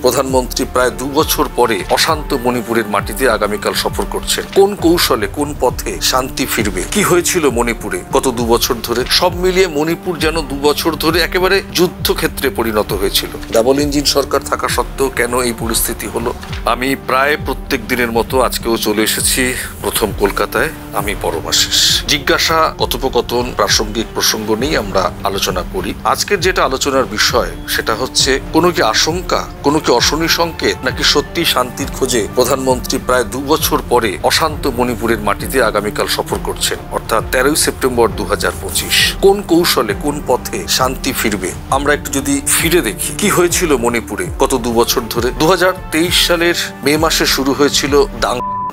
প্রধানমন্ত্রী প্রায় 2 বছর পরে অশান্ত মণিপুরের মাটিতে আগামীকাল সফর করছেন। কোন কৌশলে, কোন পথে শান্তি ফিরবে, কি হয়েছিল মণিপুরে গত 2 বছর ধরে, সব মিলিয়ে মণিপুর যেন 2 বছর ধরে একেবারে যুদ্ধক্ষেত্রে পরিণত হয়েছিল। ডাবল ইঞ্জিন সরকার থাকা সত্ত্বেও কেন এই পরিস্থিতি হলো? আমি প্রায় প্রত্যেক দিনের মতো আজকেও চলে এসেছি প্রথম কলকাতায়। আমি পরমাশিস। জিজ্ঞাসা, কথোপকথন, প্রাসঙ্গিক প্রসঙ্গ নিয়ে আমরা আলোচনা করি। আজকের যেটা আলোচনার বিষয় সেটা হচ্ছে কোনো কি আশঙ্কা, কোনো কি অশনি সংকেত, নাকি সত্যি শান্তির খোঁজে প্রধানমন্ত্রী প্রায় 2 বছর পরে অশান্ত মণিপুরের মাটিতে আগামীকাল সফর করছেন, অর্থাৎ 13 সেপ্টেম্বর 2025। কোন কৌশলে, কোন পথে শান্তি ফিরবে? আমরা একটু যদি ফিরে দেখি কি হয়েছিল মণিপুরে গত 2 বছর ধরে। 2023 সালের মে মাসে শুরু হয়েছিল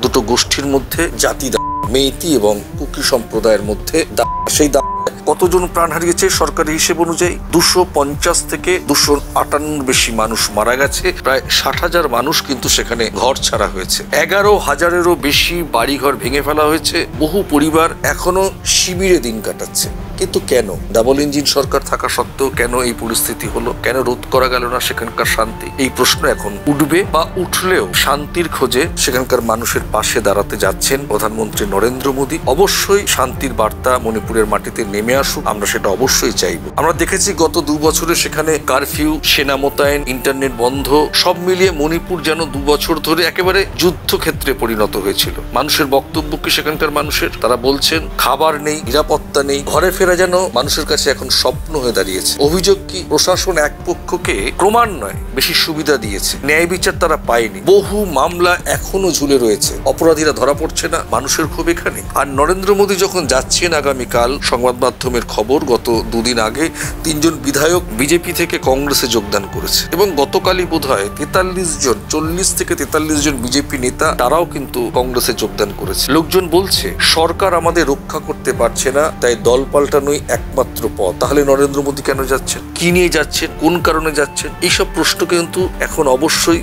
দুটো গোষ্ঠীর মধ্যে, জাতি মেইতি এবং কুকি সম্প্রদায়ের মধ্যে। সেই কতজন প্রাণ হারিয়েছে সরকারি হিসেব অনুযায়ী? 250 থেকে 258 বেশি মানুষ মারা গেছে। প্রায় 60,000 মানুষ কিন্তু সেখানে ঘর ছাড়া হয়েছে। 11,000-এরও বেশি বাড়িঘর ভেঙে ফেলা হয়েছে। বহু পরিবার এখনো শিবিরে দিন কাটাচ্ছে। কিন্তু কেন? ডাবল ইঞ্জিন সরকার থাকা সত্ত্বেও কেন এই পরিস্থিতি হলো? কেন রোধ করা গেল না সেখানকার শান্তি? এই প্রশ্ন এখন উঠবে, বা উঠলেও শান্তির খোঁজে সেখানকার মানুষের পাশে দাঁড়াতে যাচ্ছেন প্রধানমন্ত্রী নরেন্দ্র মোদী। অবশ্যই শান্তির বার্তা মণিপুরের মাটিতে নেমে আসুক, আমরা সেটা অবশ্যই চাইব। আমরা দেখেছি গত 2 বছরে সেখানে কারফিউ, সেনা মোতায়েন, ইন্টারনেট বন্ধ, সব মিলিয়ে মণিপুর যেন 2 বছর ধরে একেবারে যুদ্ধক্ষেত্রে পরিণত হয়েছিল। মানুষের বক্তব্য কি সেখানকার মানুষের? তারা বলছেন খাবার নেই, নিরাপত্তা নেই, ঘরে ফেরা যেন মানুষের কাছে এখন স্বপ্ন হয়ে দাঁড়িয়েছে। অভিযোগ কি প্রশাসন এক পক্ষকে ক্রমান্বয়ে বেশি সুবিধা দিয়েছে, ন্যায় বিচার তারা পায়নি, বহু মামলা এখনো ঝুলে রয়েছে, অপরাধীরা ধরা পড়ছে না। মানুষের ক্ষোভ এখানে। আর নরেন্দ্র মোদী যখন যাচ্ছেন আগামীকাল, সংবাদ মাধ্যমের খবর গত 2 দিন আগে 3 জন বিধায়ক বিজেপি থেকে কংগ্রেসে যোগদান করেছে, এবং গতকালই বোধহয় 40 থেকে 43 জন বিজেপি নেতা তারাও কিন্তু কংগ্রেসে যোগদান করেছে। লোকজন বলছে সরকার আমাদের রক্ষা করতে পারছে না, তাই দল পাল্টানোই একমাত্র পথ। তাহলে নরেন্দ্র মোদী কেন যাচ্ছেন, কি নিয়ে যাচ্ছেন, কোন কারণে যাচ্ছেন? এইসব প্রশ্ন কিন্তু এখন অবশ্যই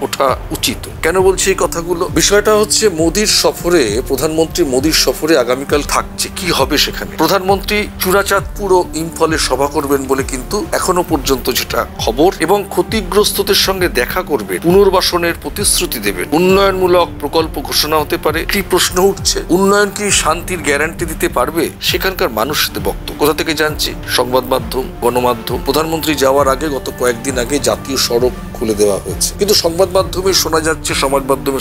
ওঠা উচিত। কেন বলছি এই কথাগুলো? বিষয়টা হচ্ছে মোদীর সফরে, প্রধানমন্ত্রী মোদীর সফরে আগামীকাল থাকছে। কি হবে সেখানে? প্রধানমন্ত্রী চূড়াচাঁদপুর ও ইম্ফলে সভা করবেন বলে কিন্তু এখনো পর্যন্ত যেটা খবর, এবং ক্ষতিগ্রস্তদের সঙ্গে দেখা করবে, পুনর্বাসনের প্রতিশ্রুতি দেবেন, উন্নয়নমূলক প্রকল্প ঘোষণা হতে পারে। কি প্রশ্ন উঠছে, উন্নয়ন কি শান্তির গ্যারান্টি দিতে পারবে? সেখানকার মানুষদের বক্তব্য কোথা থেকে জানছি? সংবাদ মাধ্যম, গণমাধ্যম। প্রধানমন্ত্রী যাওয়ার আগে, গত কয়েকদিন আগে জাতীয় সড়ক খুলে দেওয়া হয়েছে, কিন্তু সংবাদ মাধ্যমে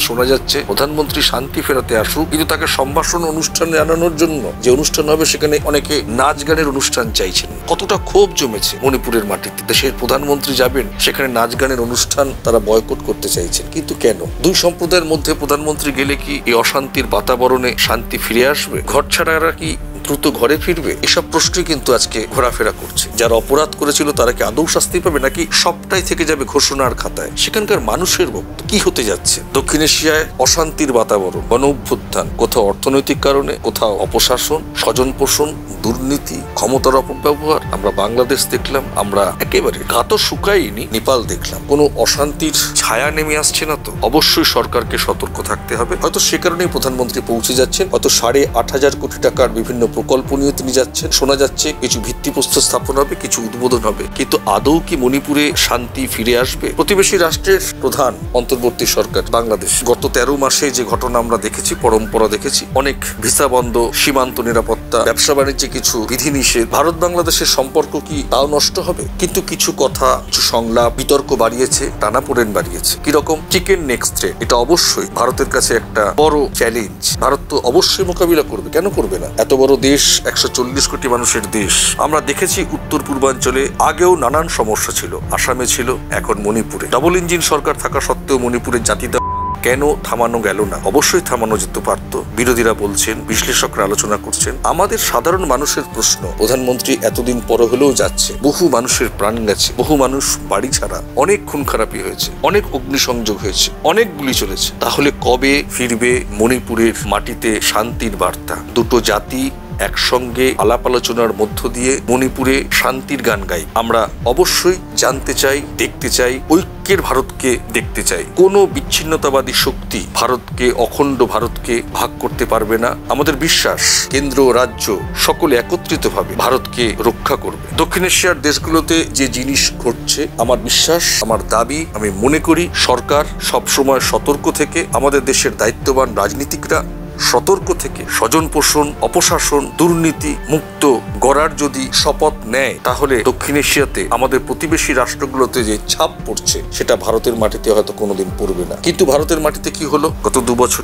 শোনা যাচ্ছে প্রধানমন্ত্রী শান্তি ফেরাতে আসুক, কিন্তু তাকে সম্ভাষণ অনুষ্ঠানে আনানোর জন্য যে অনুষ্ঠান হবে সেখানে অনেকে নাচ গানের অনুষ্ঠান চাইছেন। কতটা ক্ষোভ জমেছে মণিপুরের মাটিতে। দেশের প্রধানমন্ত্রী যাবেন, সেখানে নাচ গানের অনুষ্ঠান তারা বয়কট করতে চাইছেন। কিন্তু কেন? 2 সম্প্রদায়ের মধ্যে প্রধানমন্ত্রী গেলে কি এই অশান্তির বাতাবরণে শান্তি ফিরে আসবে? ঘর ছাড়ারা কি দ্রুত ঘরে ফিরবে? এসব প্রশ্নই কিন্তু আজকে ঘোরাফেরা করছে। যারা অপরাধ করেছিল তারা কি আদৌ শাস্তি পাবে, নাকি সবটাই থেকে যাবে ঘোষণার খাতায়? সেখানকার মানুষের বক্তব্য কি হতে যাচ্ছে? দক্ষিণ এশিয়ায় অশান্তির বাতাবরণ, গণ অভ্যুত্থান, কোথাও অর্থনৈতিক কারণে, কোথাও অপশাসন, স্বজন পোষণ, দুর্নীতি, ক্ষমতার অপব্যবহার। আমরা বাংলাদেশ দেখলাম, আমরা একেবারে গাতো শুকাইনি নেপাল দেখলাম। কোনো অশান্তির ছায়া নেমে আসছে না তো? অবশ্যই সরকারকে সতর্ক থাকতে হবে। হয়তো সে কারণেই প্রধানমন্ত্রী পৌঁছে যাচ্ছেন। হয়তো 8,500 কোটি টাকার বিভিন্ন প্রকল্প নিয়ে তিনি যাচ্ছেন। শোনা যাচ্ছে কিছু ভিত্তিপ্রস্তর স্থাপন হবে, কিছু উদ্বোধন হবে। কিন্তু আদৌ কি মণিপুরে শান্তি ফিরে আসবে? প্রতিবেশী রাষ্ট্রের প্রধান অন্তর্বর্তী সরকার বাংলাদেশ গত 13 মাসে যে ঘটনা আমরা দেখেছি, পরম্পরা দেখেছি, অনেক ভিসা বন্ধ, সীমান্ত নিরাপত্তা, ব্যবসা বাণিজ্যে কিছু বিধিনিষেধ, ভারত বাংলাদেশের সম্পর্ক কি তাও নষ্ট হবে? কিন্তু কিছু কথা, কিছু সংলাপ বিতর্ক বাড়িয়েছে, টানাপোড়েন বাড়িয়েছে। কিরকম? Chicken next threat. এটা অবশ্যই ভারতের কাছে একটা বড় চ্যালেঞ্জ। ভারত তো অবশ্যই মোকাবিলা করবে, কেন করবে না? এত বড় দেশ, 140 কোটি মানুষের দেশ। আমরা দেখেছি উত্তর পূর্বাঞ্চলে আগেও নানান সমস্যা ছিল, আসামে ছিল, এখন মণিপুরে। ডাবল ইঞ্জিন সরকার থাকা সত্ত্বেও মণিপুরের জাতিটা কেন থামানো গেল না? অবশ্যই থামানো যেতে পারত। বিরোধীরা বলছেন, বিশ্লেষকরা আলোচনা করছেন। আমাদের সাধারণ মানুষের প্রশ্ন, প্রধানমন্ত্রী এতদিন পর হলেও যাচ্ছে, বহু মানুষের প্রাণ গেছে, বহু মানুষ বাড়ি ছাড়া, অনেক খুন খারাপি হয়েছে, অনেক অগ্নিসংযোগ হয়েছে, অনেক গুলি চলেছে। তাহলে কবে ফিরবে মণিপুরের মাটিতে শান্তির বার্তা? দুটো জাতি একসঙ্গে আলাপ আলোচনার মধ্য দিয়ে মণিপুরে শান্তির গান গাই। আমরা অবশ্যই জানতে চাই, দেখতে চাই, ঐক্যের ভারতকে দেখতে চাই। কোনো বিচ্ছিন্নতাবাদী শক্তি ভারতকে, অখণ্ড ভারতকে ভাগ করতে পারবে না। আমাদের বিশ্বাস কেন্দ্র রাজ্য সকলে একত্রিতভাবে ভারতকে রক্ষা করবে। দক্ষিণ এশিয়ার দেশগুলোতে যে জিনিস ঘটছে, আমার বিশ্বাস, আমার দাবি, আমি মনে করি সরকার সবসময় সতর্ক থেকে, আমাদের দেশের দায়িত্ববান রাজনীতিকরা সতর্ক থেকে স্বজন পোষণ, অপশাসন, দুর্নীতি মুক্ত গড়ার যদি শপথ নেয়, তাহলে দক্ষিণ এশিয়াতে আমাদের প্রতিবেশী রাষ্ট্রগুলোতে যে ছাপ পড়ছে সেটা ভারতের মাটিতে হয়তো কোনোদিন পড়বে না। কিন্তু ভারতের মাটিতে কি হলো গত 2 বছর?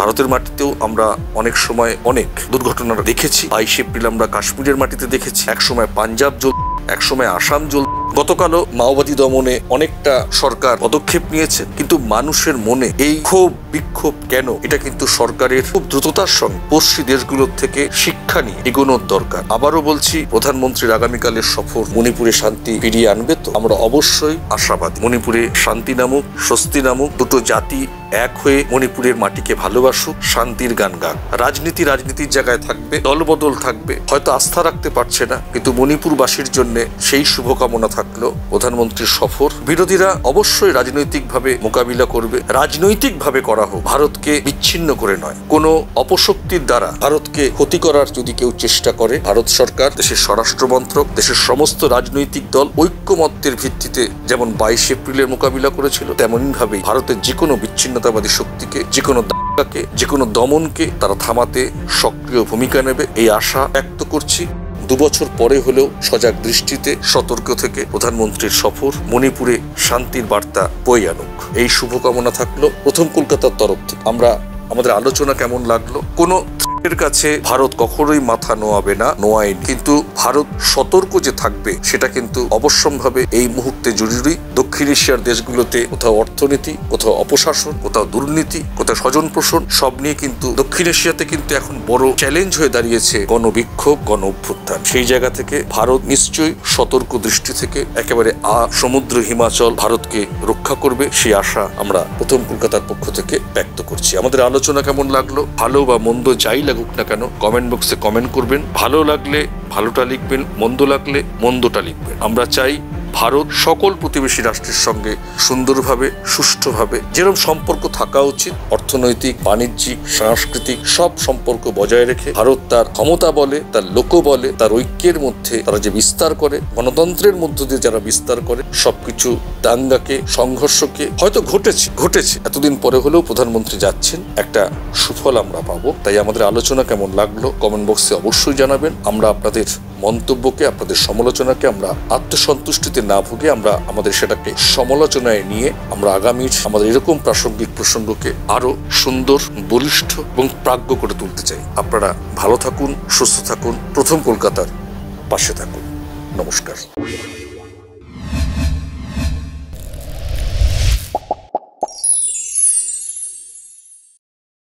ভারতের মাটিতেও আমরা অনেক সময় অনেক দুর্ঘটনা দেখেছি। 22 এপ্রিল আমরা কাশ্মীরের মাটিতে দেখেছি, একসময় পাঞ্জাব জ্বল, একসময় আসাম জ্বল। গতকালও মাওবাদী দমনে অনেকটা সরকার পদক্ষেপ নিয়েছে, কিন্তু মানুষের মনে এই ক্ষোভ বিক্ষোভ কেন? এটা কিন্তু সরকারের খুব দ্রুততার সঙ্গে পশ্চিমী দেশগুলোর থেকে শিক্ষা নিয়ে এগোনোর দরকার। আবারও বলছি, প্রধানমন্ত্রীর আগামীকালের সফর মণিপুরে শান্তি ফিরিয়ে আনবে তো? আমরা অবশ্যই আশাবাদী। মণিপুরে শান্তি নামুক, স্বস্তি নামুক, দুটো জাতি এক হয়ে মণিপুরের মাটিকে ভালোবাসুক, শান্তির গান গাক। রাজনীতির জায়গায় থাকবে, দলবদল থাকবে, হয়তো আস্থা রাখতে পারছে না, কিন্তু মণিপুরবাসীর জন্য সেই শুভকামনা থাকলো। প্রধানমন্ত্রীর সফর বিরোধীরা অবশ্যই রাজনৈতিকভাবে মোকাবিলা করবে, রাজনৈতিকভাবে করা হোক, ভারতকে বিচ্ছিন্ন করে নয়। কোনো অপশক্তির দ্বারা ভারতকে ক্ষতি করার যদি কেউ চেষ্টা করে, ভারত সরকার, দেশের স্বরাষ্ট্র মন্ত্রক, দেশের সমস্ত রাজনৈতিক দল ঐক্যমত্যের ভিত্তিতে যেমন 22 এপ্রিলের মোকাবিলা করেছিল, তেমনই ভাবে ভারতের যে কোনো বিচ্ছিন্নতাবাদী শক্তিকে, যে কোনো দাঙ্গাকে, যে কোনো দমনকে তারা থামাতে সক্রিয় ভূমিকা নেবে, এই আশা ব্যক্ত করছি। 2 বছর পরে হলেও সজাগ দৃষ্টিতে, সতর্ক থেকে প্রধানমন্ত্রীর সফর মণিপুরে শান্তির বার্তা বয়ে আনুক, এই শুভকামনা থাকলো প্রথম কলকাতার তরফ থেকে। আমাদের আলোচনা কেমন লাগলো? কোনো এর কাছে ভারত কখনোই মাথা নোয়াবে না, নোয়ায়নি, কিন্তু ভারত সতর্ক যে থাকবে সেটা কিন্তু অবশ্যম্ভাবে এই মুহূর্তে জরুরি। দক্ষিণ এশিয়ার দেশগুলোতে কোথাও অর্থনীতি, কোথাও অপশাসন, কোথাও দুর্নীতি, কোথাও স্বজন পোষণ, সব নিয়ে কিন্তু দক্ষিণ এশিয়াতে কিন্তু এখন বড় চ্যালেঞ্জ হয়ে দাঁড়িয়েছে গণবিক্ষোভ, গণ অভ্যুত্থান। সেই জায়গা থেকে ভারত নিশ্চয়ই সতর্ক দৃষ্টি থেকে একেবারে সমুদ্র হিমাচল ভারতকে রক্ষা করবে, সেই আশা আমরা প্রথম কলকাতার পক্ষ থেকে ব্যক্ত করছি। আমাদের আলোচনা কেমন লাগলো? ভালো বা মন্দ যাই লাগুক না কেন, কমেন্ট বক্সে কমেন্ট করবেন। ভালো লাগলে ভালোটা লিখবেন, মন্দ লাগলে মন্দটা লিখবেন। আমরা চাই ভারত সকল প্রতিবেশী রাষ্ট্রের সঙ্গে সুন্দরভাবে, সুষ্ঠুভাবে যেরকম সম্পর্ক থাকা উচিত, অর্থনৈতিক, বাণিজ্যিক, সাংস্কৃতিক সব সম্পর্ক বজায় রেখে ভারত তার ক্ষমতা বলে, তার লোক বলে, তার ঐক্যের মধ্যে তারা যে বিস্তার করে, গণতন্ত্রের মধ্য দিয়ে যারা বিস্তার করে, সবকিছু দাঙ্গাকে, সংঘর্ষকে হয়তো ঘটেছে এতদিন পরে হলেও প্রধানমন্ত্রী যাচ্ছেন, একটা সুফল আমরা পাবো। তাই আমাদের আলোচনা কেমন লাগলো কমেন্ট বক্সে অবশ্যই জানাবেন। আমরা আপনাদের মন্তব্যকে, আপনাদের সমালোচনাকে আমরা আত্মসন্তুষ্টিতে না ভুগে আমরা আমাদের সেটাকে সমালোচনায় নিয়ে আমরা আগামীর আমাদের এরকম প্রাসঙ্গিক প্রসঙ্গকে আরো সুন্দর, বলিষ্ঠ এবং প্রাজ্ঞ করে তুলতে চাই। আপনারা ভালো থাকুন, সুস্থ থাকুন, প্রথম কলকাতার পাশে থাকুন। নমস্কার।